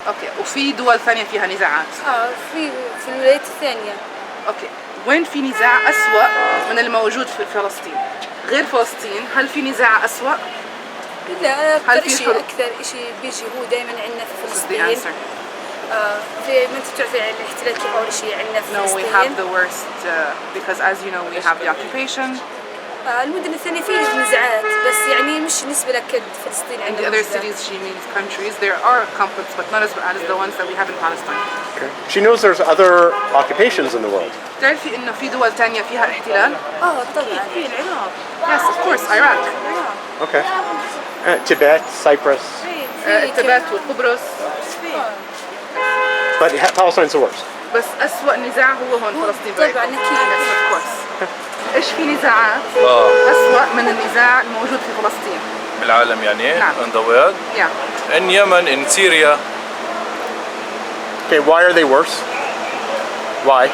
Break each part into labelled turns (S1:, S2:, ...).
S1: اوكي، وفي دول ثانية فيها نزاعات؟
S2: في الولايات الثانية.
S1: اوكي، وين في نزاع أسوأ من الموجود في فلسطين؟ غير فلسطين، هل في نزاع أسوأ؟
S2: لا، أكثر شيء بيجي هو دائما عندنا في فلسطين. في ما انت بتعرفي عن الاحتلال كيف اول شيء عندنا في فلسطين.
S1: No, we have the worst because as you know we have the occupation.
S2: المدن الثانية فيه نزاعات بس يعني مش نسبة لكد فلسطين.
S1: In the other cities she means countries there are conflicts but not as bad as the ones that we have in Palestine.
S3: Okay. She knows there's other occupations in the world.
S1: تعرفي إنه في دول تانية فيها احتلال؟
S2: طبعا في العراق.
S1: Yes, of course, Iraq.
S3: Okay. Tibet, Cyprus.
S1: تبت وقبرص.
S3: But Palestine's the worst.
S1: بس أسوأ نزاع هو هون فلسطين.
S2: طبعا أكيد.
S1: Yes, of course. إيش في نزاعات أسوأ من النزاع الموجود في فلسطين؟
S4: بالعالم يعني؟
S1: نعم.
S4: In the world?
S1: Yeah.
S4: In Yemen, in Syria.
S3: Okay, why are they worse? Why?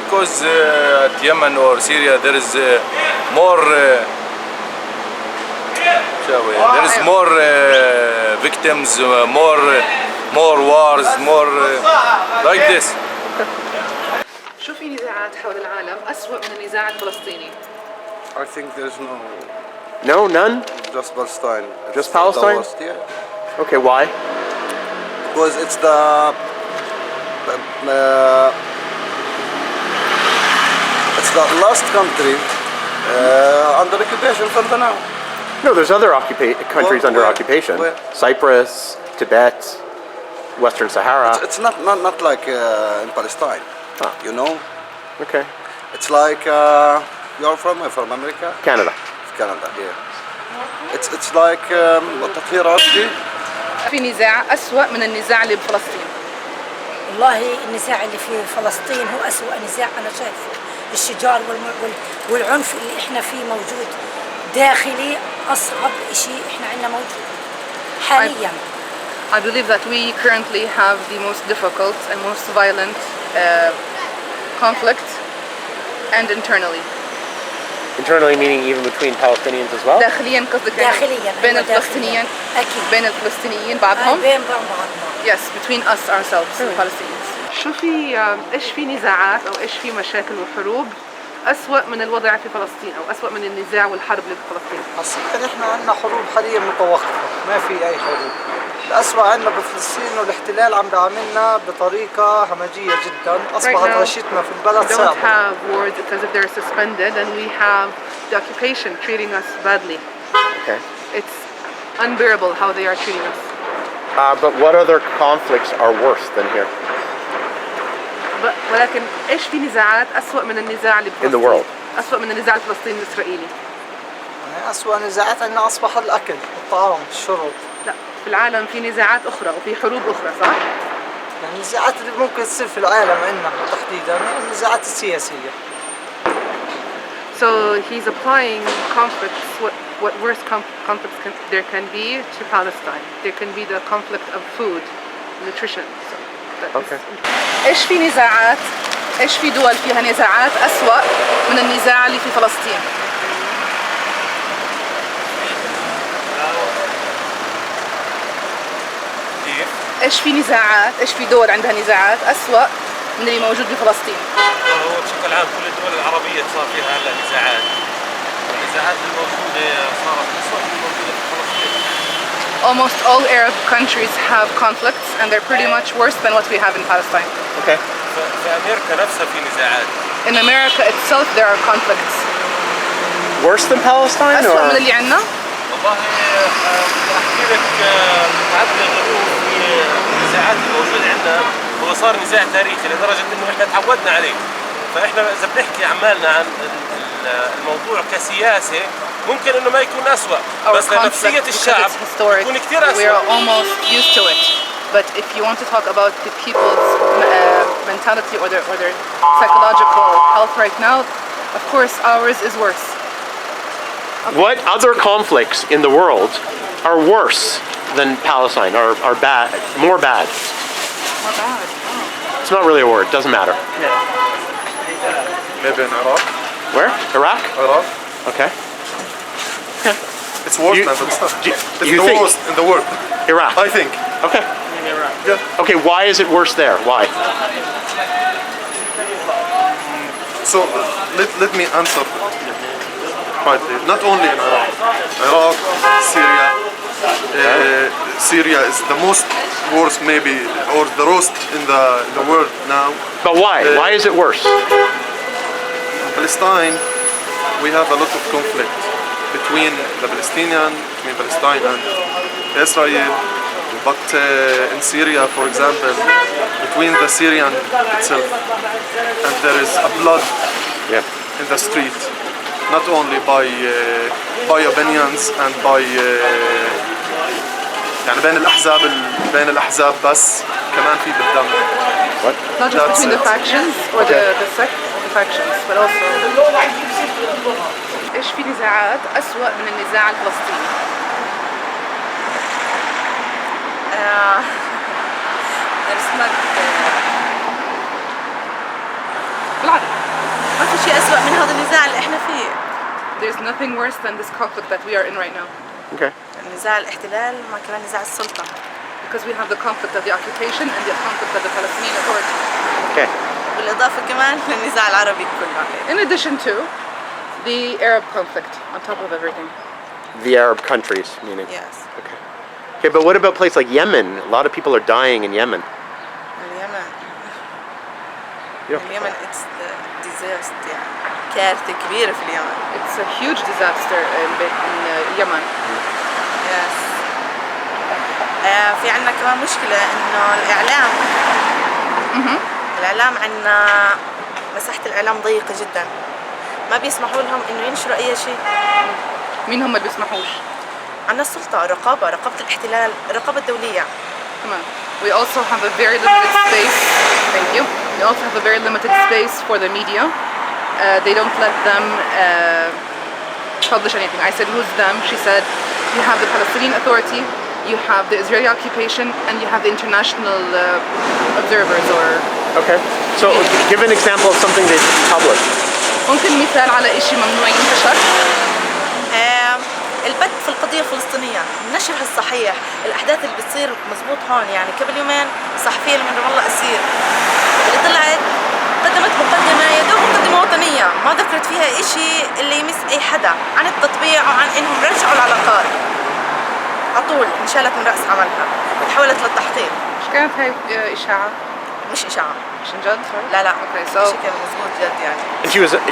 S4: Because at Yemen or Syria there is more victims, more wars, more like this.
S1: شو في نزاعات حول العالم أسوأ من النزاع الفلسطيني؟
S5: I think there's
S3: No, none?
S5: just Palestine.
S3: Just Palestine?
S5: The worst, yeah.
S3: Okay, why?
S5: Because it's the last country under occupation from the now.
S3: No, there's other countries under occupation.
S5: Where?
S3: Cyprus, Tibet, Western Sahara.
S5: It's not like in Palestine.
S3: Huh.
S5: You know?
S3: Okay.
S5: It's like you're from America?
S3: Canada.
S5: Canada, yeah. It's like تطهير عرقي.
S2: في نزاع أسوأ من النزاع اللي بفلسطين.
S6: والله النزاع اللي في فلسطين هو أسوأ نزاع أنا شايفه. الشجار والعنف اللي إحنا فيه موجود داخلي أصعب شيء إحنا عندنا موجود حاليا.
S1: I believe that we currently have the most difficult and most violent conflict and internally.
S3: Internally meaning even between Palestinians as well?
S1: داخليا قصدك
S6: داخليا
S1: بين الفلسطينيين
S6: أكيد
S1: بين الفلسطينيين بعضهم؟
S6: بين بعضنا.
S1: Yes, between us ourselves the Palestinians. شو في ايش في نزاعات او ايش في مشاكل وحروب أسوأ من الوضع في فلسطين او أسوأ من النزاع والحرب اللي في فلسطين؟
S7: حقيقة احنا عندنا حروب حاليا متوقفة، ما في أي حروب. الأسوأ عندنا بفلسطين إنه الاحتلال عم بيعاملنا بطريقة همجية جدا، أصبحت عيشتنا في البلد صعبة.
S1: We don't have wars, it's as if they're suspended and we have the occupation treating us badly.
S3: Okay.
S1: It's unbearable how they are treating us.
S3: But what other conflicts are worse than here?
S1: ولكن إيش في نزاعات أسوأ من النزاع اللي
S3: In the world.
S1: أسوأ من النزاع الفلسطيني الإسرائيلي.
S7: يعني أسوأ نزاعات عندنا أصبح الأكل، الطعام، الشرب.
S1: لا، في العالم في نزاعات أخرى وفي حروب أخرى صح؟
S7: يعني النزاعات اللي ممكن تصير في العالم عندنا تحديدا النزاعات السياسية.
S1: So he's applying conflicts. What worse conflicts there can be to Palestine? There can be the conflict of food, nutrition. So
S3: Okay.
S1: إيش في نزاعات؟ إيش في دول فيها نزاعات أسوأ من النزاع اللي في فلسطين؟ إيش في نزاعات؟ إيش في دول عندها نزاعات أسوأ من اللي موجود بفلسطين؟
S8: هو بشكل عام كل الدول العربية صار فيها هلا نزاعات. النزاعات الموجودة صارت أسوأ من الموجودة في فلسطين.
S1: Almost all Arab countries have conflicts and they're pretty much worse than what we have in Palestine.
S3: Okay.
S8: في أمريكا نفسها في نزاعات.
S1: In America itself there are conflicts.
S3: Worse than Palestine?
S1: أسوأ من اللي عندنا؟
S8: والله أحكي لك تعدد الظروف في النزاعات الموجودة عندنا هو صار نزاع تاريخي لدرجة إنه إحنا تعودنا عليه. فإحنا إذا بنحكي عمالنا عن الموضوع كسياسة ممكن إنه ما يكون أسوأ بس لنفسية الشعب يكون كثير أسوأ.
S1: We are almost used to it. But if you want to talk about the people's mentality or their psychological health right now, of course ours is worse.
S3: What other conflicts in the world are worse than Palestine, are bad, more bad?
S1: More bad. Oh.
S3: It's not really a word, doesn't matter.
S5: Maybe in Iraq.
S3: Where? Iraq?
S5: Iraq.
S3: Okay.
S5: It's worse than Palestine.
S3: It's
S5: the worst in the world.
S3: Iraq?
S5: I think.
S3: Okay. Yeah. Okay, why is it worse there? Why?
S9: So let me answer quietly. Not only in Iraq, Syria. Syria is the most worst, maybe, or the worst in the world now.
S3: But why? Why is it worse?
S9: In Palestine, we have a lot of conflict between Palestine and Israel. But in Syria, for example, between the Syrian itself, and there is a blood in the street, not only by opinions and by يعني بين الأحزاب بس كمان في بالدم.
S3: What?
S1: Not just between the factions or the factions, but also. إيش في نزاعات أسوأ من النزاع الفلسطيني؟ بالعربي.
S10: ما في شيء أسوأ من هذا النزاع اللي احنا فيه.
S1: There's nothing worse than this conflict that we are in right now.
S3: Okay.
S10: نزاع الاحتلال مع كمان نزاع السلطة.
S1: Because we have the conflict of the occupation and the conflict of the Palestinian Authority.
S3: Okay.
S10: بالإضافة كمان للنزاع العربي كله.
S1: In addition to the Arab conflict on top of everything.
S3: The Arab countries, meaning.
S10: Yes.
S3: Okay. Okay, but what about a place like Yemen? A lot of people are dying in Yemen.
S10: اليمن.
S3: Yeah.
S10: اليمن it's the disaster يعني كارثة كبيرة في اليمن.
S1: It's a huge disaster in Yemen.
S10: Yes. في عنا كمان مشكلة إنه الإعلام. الإعلام عنا مساحة الإعلام ضيقة جدا. ما بيسمحوا لهم إنه ينشروا أي شيء.
S1: مين هم اللي بيسمحوش؟
S10: عنا السلطة، رقابة الاحتلال، الرقابة الدولية.
S1: تمام. We also have a very limited space. Thank you. We also have a very limited space for the media. They don't let them publish anything. I said, who's them? She said, you have the Palestinian Authority, you have the Israeli occupation, and you have the international observers or.
S3: Okay. So give an example of something they didn't publish.
S1: ممكن مثال على إشي ممنوع ينتشر؟
S10: البث في القضية الفلسطينية، نشرها الصحيح، الأحداث اللي بتصير مزبوط هون يعني قبل يومين صحفية من رام الله أسير اللي طلعت قدمت مقدمة يا دوب مقدمة وطنية ما ذكرت فيها إشي اللي يمس أي حدا عن التطبيع وعن إنهم رجعوا العلاقات على طول انشالت من رأس عملها وتحولت للتحقيق.
S1: مش كانت هاي إشاعة؟
S10: مش إشاعة.
S1: مش جد؟
S10: لا لا.
S1: Okay, so.
S10: شيء كان مزبوط جد يعني.
S3: And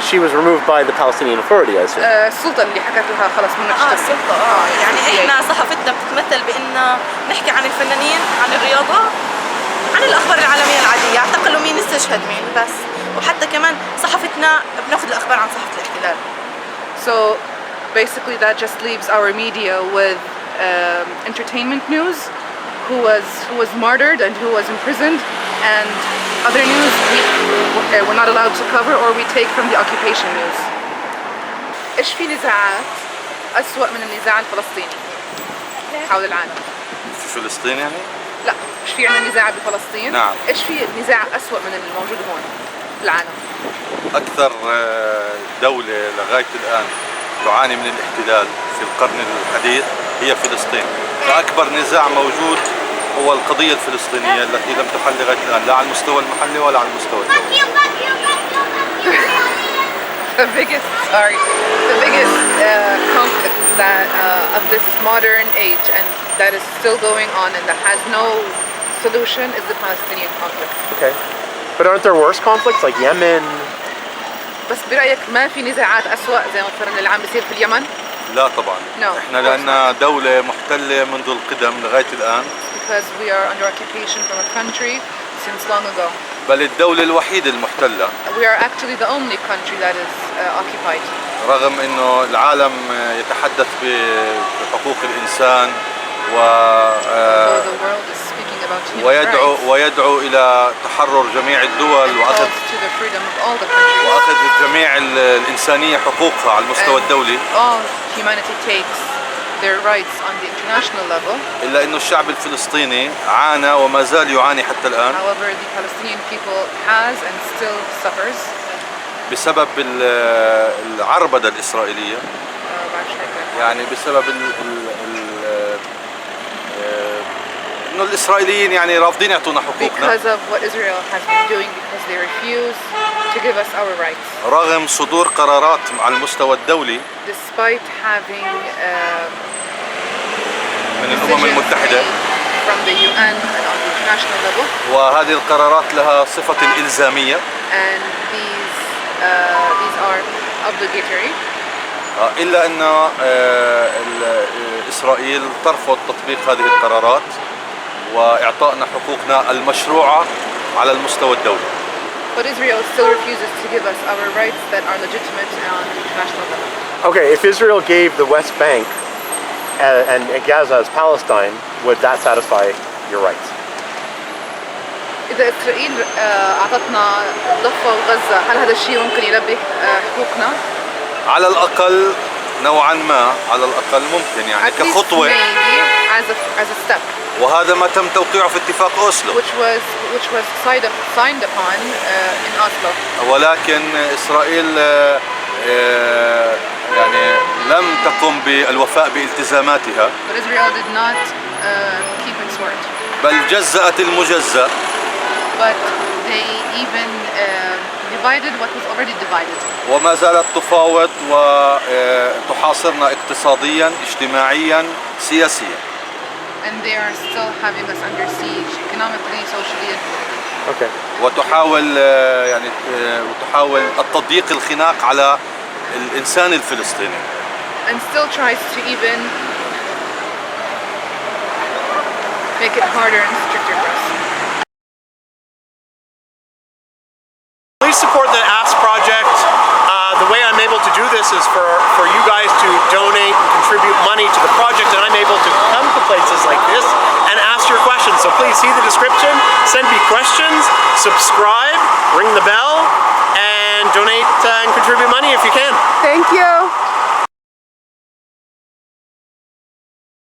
S3: she was removed by the Palestinian Authority, I assume.
S1: السلطة اللي حكت لها خلص منك اشتغلي.
S10: السلطة يعني احنا صحافتنا بتتمثل بان نحكي عن الفنانين، عن الرياضة، عن الأخبار العالمية العادية، اعتقلوا مين استشهد مين بس، وحتى كمان صحفتنا بناخذ الأخبار عن صحة الاحتلال.
S1: So basically that just leaves our media with entertainment news, who was martyred and who was imprisoned, and other news we're not allowed to cover or we take from the occupation news. إيش في نزاعات أسوأ من النزاع الفلسطيني حول العالم؟
S4: في فلسطين يعني؟
S1: لا، مش في عندنا نزاع بفلسطين؟
S4: نعم.
S1: إيش في نزاع أسوأ من الموجود هون في العالم؟
S4: أكثر دولة لغاية الآن تعاني من الاحتلال في القرن الحديث هي فلسطين. فأكبر نزاع موجود هو القضية الفلسطينية التي لم تحل لغاية الآن لا على المستوى المحلي ولا على المستوى الدولي.
S1: The biggest conflict that of this modern age and that is still going on and that has no solution is the Palestinian conflict.
S3: Okay. But aren't there worse conflicts like Yemen?
S1: بس برأيك ما في نزاعات أسوأ زي مثلا اللي عم بيصير في اليمن؟
S4: لا طبعا.
S1: No.
S4: احنا لأننا دولة محتلة منذ القدم لغاية الآن.
S1: Because we are under occupation from a country since long ago.
S4: بل الدولة الوحيدة المحتلة.
S1: We are actually the only country that is occupied.
S4: رغم إنه العالم يتحدث بحقوق الإنسان ويدعو إلى تحرر جميع الدول وأخذ جميع الإنسانية حقوقها على المستوى الدولي.
S1: Their rights on the international level.
S4: إلا إنه الشعب الفلسطيني عانى وما زال يعاني حتى الآن.
S1: However, the Palestinian people has and still suffers.
S4: بسبب العربدة الإسرائيلية. إنه الإسرائيليين يعني رافضين يعطونا حقوقنا.
S1: Because of what Israel has been doing, because they refuse to give us our rights.
S4: رغم صدور قرارات على المستوى الدولي
S1: Despite having
S4: من الأمم المتحدة
S1: from the UN and on the international level.
S4: وهذه القرارات لها صفة الإلزامية.
S1: And these are obligatory.
S4: إلا أن إسرائيل ترفض تطبيق هذه القرارات وإعطائنا حقوقنا المشروعة على المستوى الدولي.
S1: But Israel still refuses to give us our rights that are legitimate on the international level.
S3: Okay, if Israel gave the West Bank and Gaza as Palestine, would that satisfy your rights?
S1: إذا إسرائيل أعطتنا ضفة وغزة، هل هذا الشيء ممكن يلبي حقوقنا؟
S4: على الأقل نوعا ما، على الأقل ممكن يعني كخطوة.
S1: As a step.
S4: وهذا ما تم توقيعه في اتفاق أوسلو.
S1: Which was signed upon in Oslo.
S4: ولكن إسرائيل يعني لم تقم بالوفاء بالتزاماتها.
S1: But Israel did not keep its word.
S4: بل جزأت المجزأ.
S1: But they even divided what was already divided.
S4: وما زالت تفاوض وتحاصرنا اقتصاديا، اجتماعيا، سياسيا.
S1: And they are still having us under siege economically, socially, and politically.
S3: Okay.
S4: وتحاول يعني وتحاول التضييق الخناق على الإنسان الفلسطيني.
S1: And still tries to even make it harder and stricter for us.
S3: Please support the Ask Project. The way I'm able to do this is for you guys to donate and contribute money to the project, and I'm able to come to places like this and ask your questions. So please see the description, send me questions, subscribe, ring the bell, and donate and contribute money if you can.
S1: Thank you.